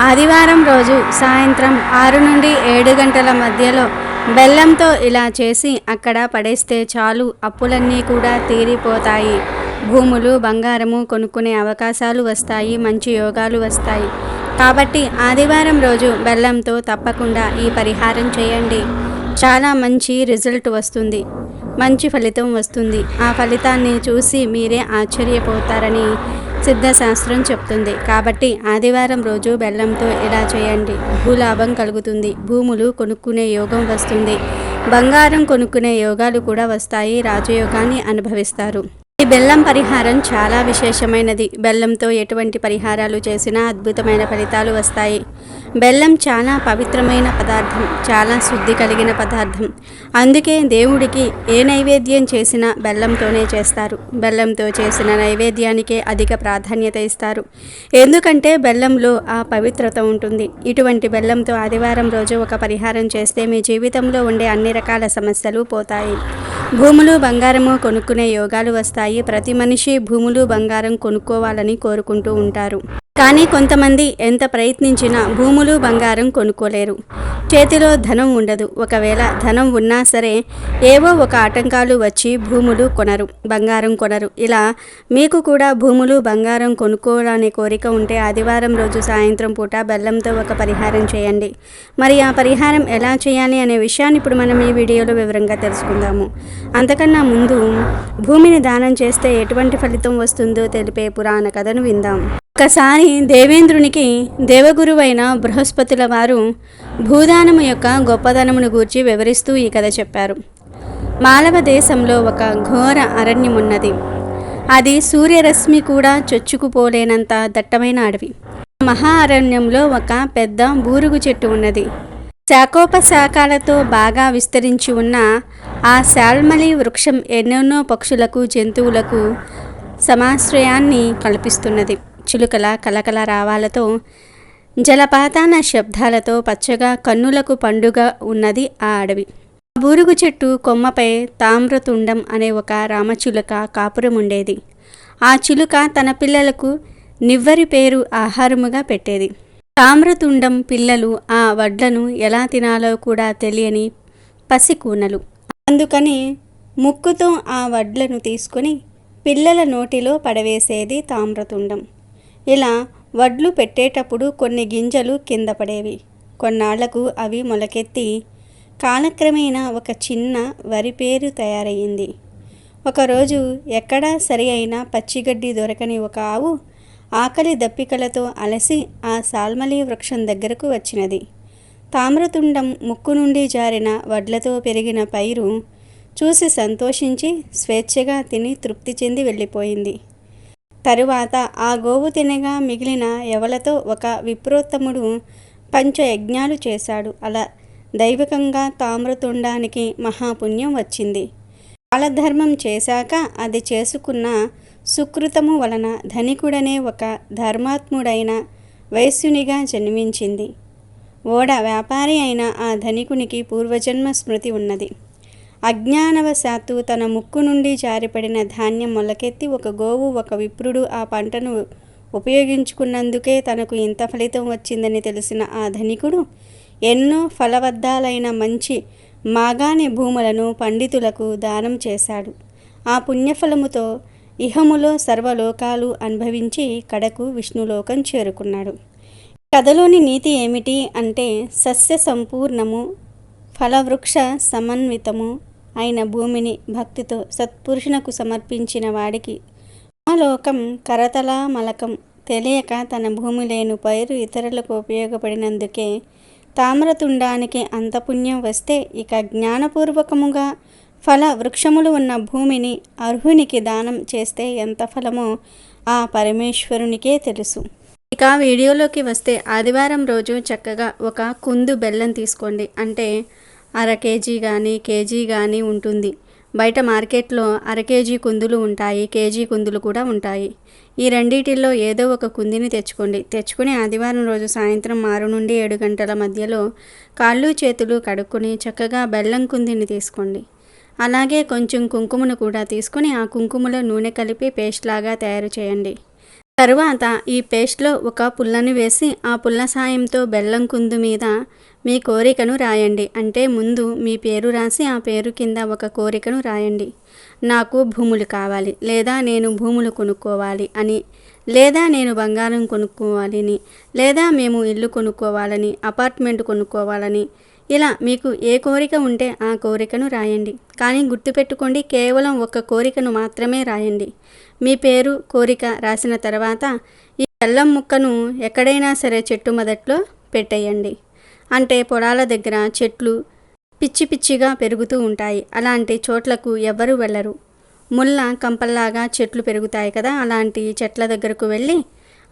ఆదివారం రోజు సాయంత్రం 6 నుండి 7 గంటల మధ్యలో బెల్లంతో ఇలా చేసి అక్కడ పడేస్తే చాలు, అప్పులన్నీ కూడా తీరిపోతాయి. భూములు, బంగారము కొనుక్కునే అవకాశాలు వస్తాయి, మంచి యోగాలు వస్తాయి. కాబట్టి ఆదివారం రోజు బెల్లంతో తప్పకుండా ఈ పరిహారం చేయండి. చాలా మంచి రిజల్ట్ వస్తుంది, మంచి ఫలితం వస్తుంది. ఆ ఫలితాన్ని చూసి మీరే ఆశ్చర్యపోతారని సిద్ధశాస్త్రం చెప్తుంది. కాబట్టి ఆదివారం రోజు బెల్లంతో ఇలా చేయండి. భూలాభం కలుగుతుంది, భూములు కొనుక్కునే యోగం వస్తుంది, బంగారం కొనుక్కునే యోగాలు కూడా వస్తాయి, రాజయోగాన్ని అనుభవిస్తారు. ఈ బెల్లం పరిహారం చాలా విశేషమైనది. బెల్లంతో ఎటువంటి పరిహారాలు చేసినా అద్భుతమైన ఫలితాలు వస్తాయి. బెల్లం చాలా పవిత్రమైన పదార్థం, చాలా శుద్ధి కలిగిన పదార్థం. అందుకే దేవుడికి ఏ నైవేద్యం చేసినా బెల్లంతోనే చేస్తారు. బెల్లంతో చేసిన నైవేద్యానికే అధిక ప్రాధాన్యత ఇస్తారు. ఎందుకంటే బెల్లంలో ఆ పవిత్రత ఉంటుంది. ఇటువంటి బెల్లంతో ఆదివారం రోజు ఒక పరిహారం చేస్తే మీ జీవితంలో ఉండే అన్ని రకాల సమస్యలు పోతాయి. భూములు, బంగారము కొనుక్కునే యోగాలు వస్తాయి. ప్రతి మనిషి భూములు, బంగారం కొనుక్కోవాలని కోరుకుంటూ ఉంటారు. కానీ కొంతమంది ఎంత ప్రయత్నించినా భూములు, బంగారం కొనుక్కోలేరు. చేతిలో ధనం ఉండదు. ఒకవేళ ధనం ఉన్నా సరే ఏవో ఒక ఆటంకాలు వచ్చి భూములు కొనరు, బంగారం కొనరు. ఇలా మీకు కూడా భూములు, బంగారం కొనుక్కోవాలనే కోరిక ఉంటే ఆదివారం రోజు సాయంత్రం పూట బెల్లంతో ఒక పరిహారం చేయండి. మరి ఆ పరిహారం ఎలా చేయాలి అనే విషయాన్ని ఇప్పుడు మనం ఈ వీడియోలో వివరంగా తెలుసుకుందాము. అంతకన్నా ముందు భూమిని దానం చేస్తే ఎటువంటి ఫలితం వస్తుందో తెలిపే పురాణ కథను విందాం. ఒకసారి దేవేంద్రునికి దేవగురువైన బృహస్పతుల వారు భూదానము యొక్క గొప్పదనమును గూర్చి వివరిస్తూ ఈ కథ చెప్పారు. మాలవ దేశంలో ఒక ఘోర అరణ్యమున్నది. అది సూర్యరశ్మి కూడా చొచ్చుకుపోలేనంత దట్టమైన అడవి. మహా అరణ్యంలో ఒక పెద్ద బూరుగు చెట్టు ఉన్నది. శాఖోపశాఖాలతో బాగా విస్తరించి ఉన్న ఆ శాల్మలి వృక్షం ఎన్నెన్నో పక్షులకు, జంతువులకు సమాశ్రయాన్ని కల్పిస్తున్నది. చిలుకల కలకల రావాలతో, జలపాతాల శబ్దాలతో పచ్చగా కన్నులకు పండుగ ఉన్నది ఆ అడవి. బూరుగు చెట్టు కొమ్మపై తామ్రతుండం అనే ఒక రామచిలుక కాపురం ఉండేది. ఆ చిలుక తన పిల్లలకు నివ్వరి పేరు ఆహారముగా పెట్టేది. తామ్రతుండం పిల్లలు ఆ వడ్లను ఎలా తినాలో కూడా తెలియని పసికూనలు. అందుకని ముక్కుతో ఆ వడ్లను తీసుకొని పిల్లల నోటిలో పడవేసేది తామ్రతుండం. ఇలా వడ్లు పెట్టేటప్పుడు కొన్ని గింజలు కింద పడేవి. కొన్నాళ్లకు అవి మొలకెత్తి కాలక్రమేణా ఒక చిన్న వరి పేరు తయారయ్యింది. ఒకరోజు ఎక్కడా సరి అయిన పచ్చిగడ్డి దొరకని ఒక ఆవు ఆకలి దప్పికలతో అలసి ఆ సాల్మలి వృక్షం దగ్గరకు వచ్చినది. తామ్రతుండం ముక్కు నుండి జారిన వడ్లతో పెరిగిన పైరు చూసి సంతోషించి స్వేచ్ఛగా తిని తృప్తి చెంది వెళ్ళిపోయింది. తరువాత ఆ గోవు తినగా మిగిలిన యవలతో ఒక విప్రోత్తముడు పంచయజ్ఞాలు చేశాడు. అలా దైవికంగా తామ్రతుండానికి మహాపుణ్యం వచ్చింది. కాలధర్మం చేశాక అది చేసుకున్న సుకృతము వలన ధనికుడనే ఒక ధర్మాత్ముడైన వైశ్యునిగా జన్మించింది. ఓడ వ్యాపారి అయిన ఆ ధనికునికి పూర్వజన్మ స్మృతి ఉన్నది. అజ్ఞానవశాత్తు తన ముక్కు నుండి జారిపడిన ధాన్యం మొలకెత్తి ఒక గోవు, ఒక విప్రుడు ఆ పంటను ఉపయోగించుకున్నందుకే తనకు ఇంత ఫలితం వచ్చిందని తెలిసిన ఆ ధనికుడు ఎన్నో ఫలవద్దాలైన మంచి మాగాణి భూములను పండితులకు దానం చేశాడు. ఆ పుణ్యఫలముతో ఇహములో సర్వలోకాలు అనుభవించి కడకు విష్ణులోకం చేరుకున్నాడు. కథలోని నీతి ఏమిటి అంటే, సస్య సంపూర్ణము, ఫలవృక్ష సమన్వితము అయిన భూమిని భక్తితో సత్పురుషునకు సమర్పించిన వాడికి లోకం కరతలామలకం. తెలియక తన భూమి లేని పైరు ఇతరులకు ఉపయోగపడినందుకే తామ్రతుండానికి అంత పుణ్యం వస్తే, ఇక జ్ఞానపూర్వకముగా ఫల వృక్షములు ఉన్న భూమిని అర్హునికి దానం చేస్తే ఎంత ఫలమో ఆ పరమేశ్వరునికే తెలుసు. ఇక వీడియోలోకి వస్తే, ఆదివారం రోజు చక్కగా ఒక కుందు బెల్లం తీసుకోండి. అంటే అర కేజీ కానీ కేజీ కానీ ఉంటుంది. బయట మార్కెట్లో అర కేజీ కుందులు ఉంటాయి, కేజీ కుందులు కూడా ఉంటాయి. ఈ రెండిటిల్లో ఏదో ఒక కుందిని తెచ్చుకొని ఆదివారం రోజు సాయంత్రం 6 నుండి 7 గంటల మధ్యలో కాళ్ళు చేతులు కడుక్కొని చక్కగా బెల్లం కుందిని తీసుకోండి. అలాగే కొంచెం కుంకుమను కూడా తీసుకొని ఆ కుంకుమలో నూనె కలిపి పేస్ట్ లాగా తయారు చేయండి. తరువాత ఈ పేస్ట్లో ఒక పుల్లను వేసి ఆ పుల్ల సాయంతో బెల్లం కుందు మీద మీ కోరికను రాయండి. అంటే ముందు మీ పేరు రాసి ఆ పేరు కింద ఒక కోరికను రాయండి. నాకు భూములు కావాలి, లేదా నేను భూములు కొనుక్కోవాలి అని, లేదా నేను బంగారం కొనుక్కోవాలని, లేదా మేము ఇల్లు కొనుక్కోవాలని, అపార్ట్మెంట్ కొనుక్కోవాలని, ఇలా మీకు ఏ కోరిక ఉంటే ఆ కోరికను రాయండి. కానీ గుర్తుపెట్టుకోండి, కేవలం ఒక కోరికను మాత్రమే రాయండి. మీ పేరు, కోరిక రాసిన తర్వాత ఈ బెల్లం ముక్కను ఎక్కడైనా సరే చెట్టు మొదట్లో పెట్టేయండి. అంటే పొలాల దగ్గర చెట్లు పిచ్చి పిచ్చిగా పెరుగుతూ ఉంటాయి. అలాంటి చోట్లకు ఎవ్వరూ వెళ్ళరు. ముళ్ళ కంపల్లాగా చెట్లు పెరుగుతాయి కదా, అలాంటి చెట్ల దగ్గరకు వెళ్ళి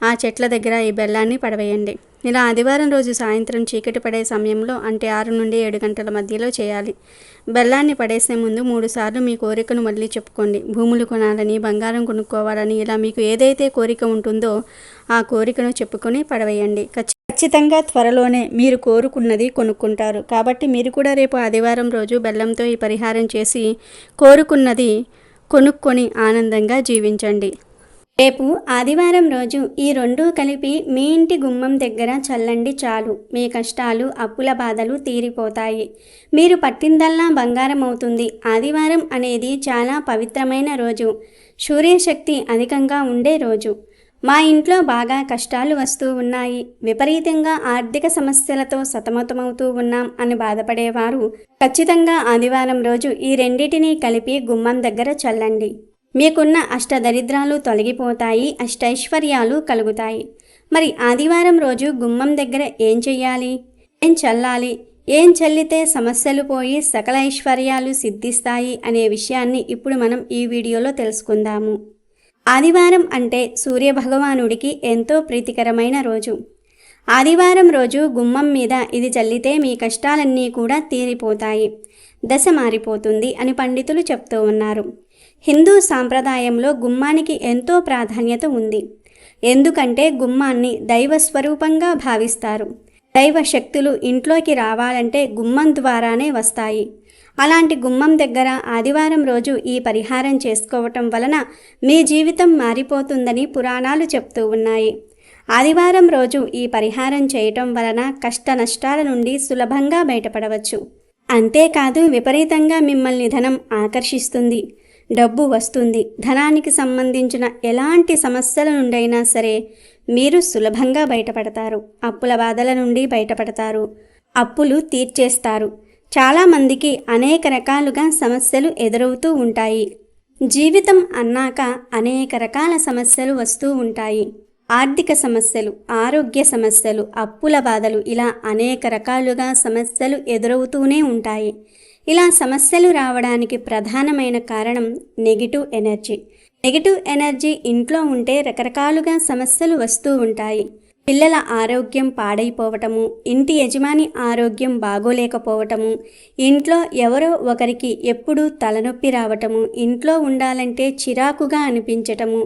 ఆ చెట్ల దగ్గర ఈ బెల్లాన్ని పడవేయండి. ఇలా ఆదివారం రోజు సాయంత్రం చీకటి పడే సమయంలో, అంటే 6 నుండి 7 గంటల మధ్యలో చేయాలి. బెల్లాన్ని పడేసే ముందు 3 సార్లు మీ కోరికను మళ్ళీ చెప్పుకోండి. భూములు కొనాలని, బంగారం కొనుక్కోవాలని, ఇలా మీకు ఏదైతే కోరిక ఉంటుందో ఆ కోరికను చెప్పుకొని పడవేయండి. ఖచ్చితంగా త్వరలోనే మీరు కోరుకున్నది కొనుక్కుంటారు. కాబట్టి మీరు కూడా రేపు ఆదివారం రోజు బెల్లంతో ఈ పరిహారం చేసి కోరుకున్నది కొనుక్కొని ఆనందంగా జీవించండి. రేపు ఆదివారం రోజు ఈ రెండూ కలిపి మీ ఇంటి గుమ్మం దగ్గర చల్లండి చాలు. మీ కష్టాలు, అప్పుల బాధలు తీరిపోతాయి. మీరు పట్టిందల్లా బంగారం అవుతుంది. ఆదివారం అనేది చాలా పవిత్రమైన రోజు, సూర్యశక్తి అధికంగా ఉండే రోజు. మా ఇంట్లో బాగా కష్టాలు వస్తూ ఉన్నాయి, విపరీతంగా ఆర్థిక సమస్యలతో సతమతమవుతూ ఉన్నాం అని బాధపడేవారు ఖచ్చితంగా ఆదివారం రోజు ఈ రెండింటినీ కలిపి గుమ్మం దగ్గర చల్లండి. మీకున్న అష్టదరిద్రాలు తొలగిపోతాయి, అష్టైశ్వర్యాలు కలుగుతాయి. మరి ఆదివారం రోజు గుమ్మం దగ్గర ఏం చెయ్యాలి, ఏం చల్లాలి, ఏం చల్లితే సమస్యలు పోయి సకల ఐశ్వర్యాలు సిద్ధిస్తాయి అనే విషయాన్ని ఇప్పుడు మనం ఈ వీడియోలో తెలుసుకుందాము. ఆదివారం అంటే సూర్యభగవానుడికి ఎంతో ప్రీతికరమైన రోజు. ఆదివారం రోజు గుమ్మం మీద ఇది చల్లితే మీ కష్టాలన్నీ కూడా తీరిపోతాయి, దశ మారిపోతుంది అని పండితులు చెప్తూ ఉన్నారు. హిందూ సాంప్రదాయంలో గుమ్మానికి ఎంతో ప్రాధాన్యత ఉంది. ఎందుకంటే గుమ్మాన్ని దైవస్వరూపంగా భావిస్తారు. దైవ శక్తులు ఇంట్లోకి రావాలంటే గుమ్మం ద్వారానే వస్తాయి. అలాంటి గుమ్మం దగ్గర ఆదివారం రోజు ఈ పరిహారం చేసుకోవటం వలన మీ జీవితం మారిపోతుందని పురాణాలు చెప్తూ ఉన్నాయి. ఆదివారం రోజు ఈ పరిహారం చేయటం వలన కష్ట నష్టాల నుండి సులభంగా బయటపడవచ్చు. అంతేకాదు, విపరీతంగా మిమ్మల్ని ధనం ఆకర్షిస్తుంది, డబ్బు వస్తుంది. ధనానికి సంబంధించిన ఎలాంటి సమస్యల నుండైనా సరే మీరు సులభంగా బయటపడతారు. అప్పుల బాధల నుండి బయటపడతారు, అప్పులు తీర్చేస్తారు. చాలామందికి అనేక రకాలుగా సమస్యలు ఎదురవుతూ ఉంటాయి. జీవితం అన్నాక అనేక రకాల సమస్యలు వస్తూ ఉంటాయి. ఆర్థిక సమస్యలు, ఆరోగ్య సమస్యలు, అప్పుల బాధలు, ఇలా అనేక రకాలుగా సమస్యలు ఎదురవుతూనే ఉంటాయి. ఇలా సమస్యలు రావడానికి ప్రధానమైన కారణం నెగిటివ్ ఎనర్జీ. నెగిటివ్ ఎనర్జీ ఇంట్లో ఉంటే రకరకాలుగా సమస్యలు వస్తూ ఉంటాయి. పిల్లల ఆరోగ్యం పాడైపోవటము, ఇంటి యజమాని ఆరోగ్యం బాగోలేకపోవటము, ఇంట్లో ఎవరో ఒకరికి ఎప్పుడూ తలనొప్పి రావటము, ఇంట్లో ఉండాలంటే చిరాకుగా అనిపించటము,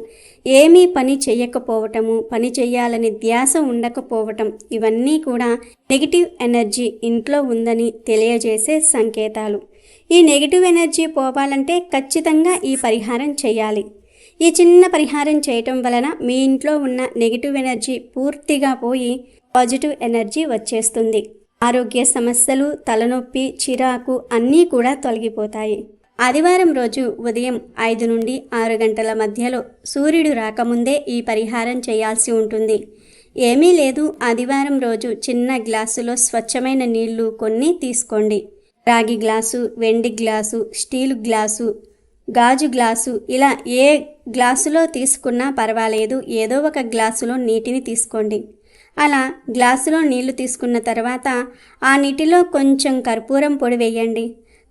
ఏమీ పని చేయకపోవటము, పని చేయాలని ధ్యాస ఉండకపోవటం, ఇవన్నీ కూడా నెగిటివ్ ఎనర్జీ ఇంట్లో ఉందని తెలియజేసే సంకేతాలు. ఈ నెగిటివ్ ఎనర్జీ పోవాలంటే ఖచ్చితంగా ఈ పరిహారం చేయాలి. ఈ చిన్న పరిహారం చేయటం వలన మీ ఇంట్లో ఉన్న నెగిటివ్ ఎనర్జీ పూర్తిగా పోయి పాజిటివ్ ఎనర్జీ వచ్చేస్తుంది. ఆరోగ్య సమస్యలు, తలనొప్పి, చిరాకు అన్నీ కూడా తొలగిపోతాయి. ఆదివారం రోజు ఉదయం 5 నుండి 6 గంటల మధ్యలో సూర్యుడు రాకముందే ఈ పరిహారం చేయాల్సి ఉంటుంది. ఏమీ లేదు, ఆదివారం రోజు చిన్న గ్లాసులో స్వచ్ఛమైన నీళ్లు కొన్ని తీసుకోండి. రాగి గ్లాసు, వెండి గ్లాసు, స్టీలు గ్లాసు, గాజు గ్లాసు, ఇలా ఏ గ్లాసులో తీసుకున్నా పర్వాలేదు, ఏదో ఒక గ్లాసులో నీటిని తీసుకోండి. అలా గ్లాసులో నీళ్లు తీసుకున్న తర్వాత ఆ నీటిలో కొంచెం కర్పూరం పొడి వేయండి.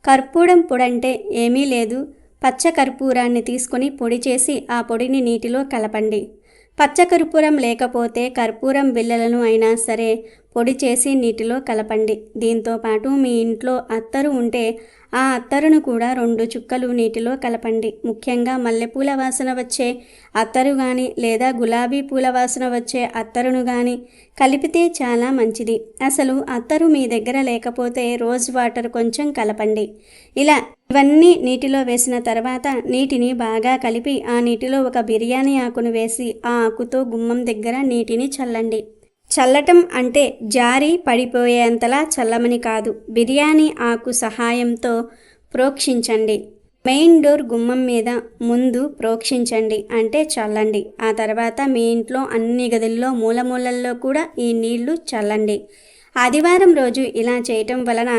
కర్పూరం పొడి అంటే ఏమీ లేదు, పచ్చ కర్పూరాన్ని తీసుకొని పొడి చేసి ఆ పొడిని నీటిలో కలపండి. పచ్చ కర్పూరం లేకపోతే కర్పూరం బిళ్ళలను అయినా సరే పొడి చేసి నీటిలో కలపండి. దీంతో పాటు మీ ఇంట్లో అత్తరు ఉంటే ఆ అత్తరును కూడా 2 చుక్కలు నీటిలో కలపండి. ముఖ్యంగా మల్లెపూల వాసన వచ్చే అత్తరు కానీ లేదా గులాబీ పూల వాసన వచ్చే అత్తరును కానీ కలిపితే చాలా మంచిది. అసలు అత్తరు మీ దగ్గర లేకపోతే రోజ్ వాటర్ కొంచెం కలపండి. ఇలా ఇవన్నీ నీటిలో వేసిన తర్వాత నీటిని బాగా కలిపి ఆ నీటిలో ఒక బిర్యానీ ఆకును వేసి ఆ ఆకుతో గుమ్మం దగ్గర నీటిని చల్లండి. చల్లటం అంటే జారి పడిపోయేంతలా చల్లమని కాదు, బిర్యానీ ఆకు సహాయంతో ప్రోక్షించండి. మెయిన్ డోర్ గుమ్మం మీద ముందు ప్రోక్షించండి అంటే చల్లండి. ఆ తర్వాత మీ ఇంట్లో అన్ని గదుల్లో మూలమూలల్లో కూడా ఈ నీళ్లు చల్లండి. ఆదివారం రోజు ఇలా చేయటం వలన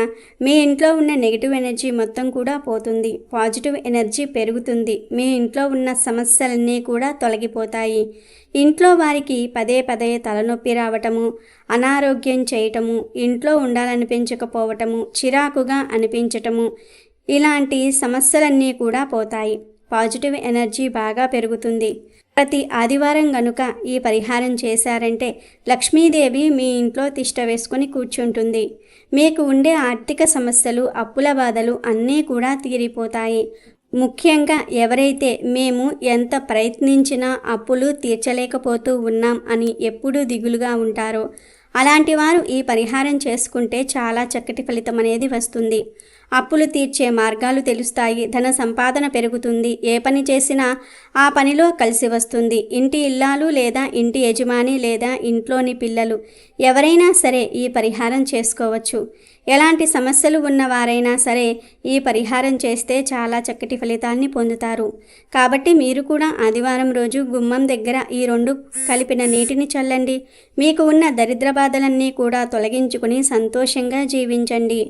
మీ ఇంట్లో ఉన్న నెగిటివ్ ఎనర్జీ మొత్తం కూడా పోతుంది, పాజిటివ్ ఎనర్జీ పెరుగుతుంది, మీ ఇంట్లో ఉన్న సమస్యలన్నీ కూడా తొలగిపోతాయి. ఇంట్లో వారికి పదే పదే తలనొప్పి రావటము, అనారోగ్యం చేయటము, ఇంట్లో ఉండాలనిపించకపోవటము, చిరాకుగా అనిపించటము, ఇలాంటి సమస్యలన్నీ కూడా పోతాయి. పాజిటివ్ ఎనర్జీ బాగా పెరుగుతుంది. ప్రతి ఆదివారం గనుక ఈ పరిహారం చేశారంటే లక్ష్మీదేవి మీ ఇంట్లో తిష్ట వేసుకొని కూర్చుంటుంది. మీకు ఉండే ఆర్థిక సమస్యలు, అప్పుల బాధలు అన్నీ కూడా తీరిపోతాయి. ముఖ్యంగా ఎవరైతే మేము ఎంత ప్రయత్నించినా అప్పులు తీర్చలేకపోతూ ఉన్నాం అని ఎప్పుడూ దిగులుగా ఉంటారో అలాంటి వారు ఈ పరిహారం చేసుకుంటే చాలా చక్కటి ఫలితం అనేది వస్తుంది. అప్పులు తీర్చే మార్గాలు తెలుస్తాయి, ధన సంపాదన పెరుగుతుంది, ఏ పని చేసినా ఆ పనిలో కలిసి వస్తుంది. ఇంటి ఇల్లాలు లేదా ఇంటి యజమాని లేదా ఇంట్లోని పిల్లలు ఎవరైనా సరే ఈ పరిహారం చేసుకోవచ్చు. ఎలాంటి సమస్యలు ఉన్నవారైనా సరే ఈ పరిహారం చేస్తే చాలా చక్కటి ఫలితాన్ని పొందుతారు. కాబట్టి మీరు కూడా ఆదివారం రోజు గుమ్మం దగ్గర ఈ 2 కలిపిన నీటిని చల్లండి. మీకు ఉన్న దరిద్ర బాధలన్నీ కూడా తొలగించుకుని సంతోషంగా జీవించండి.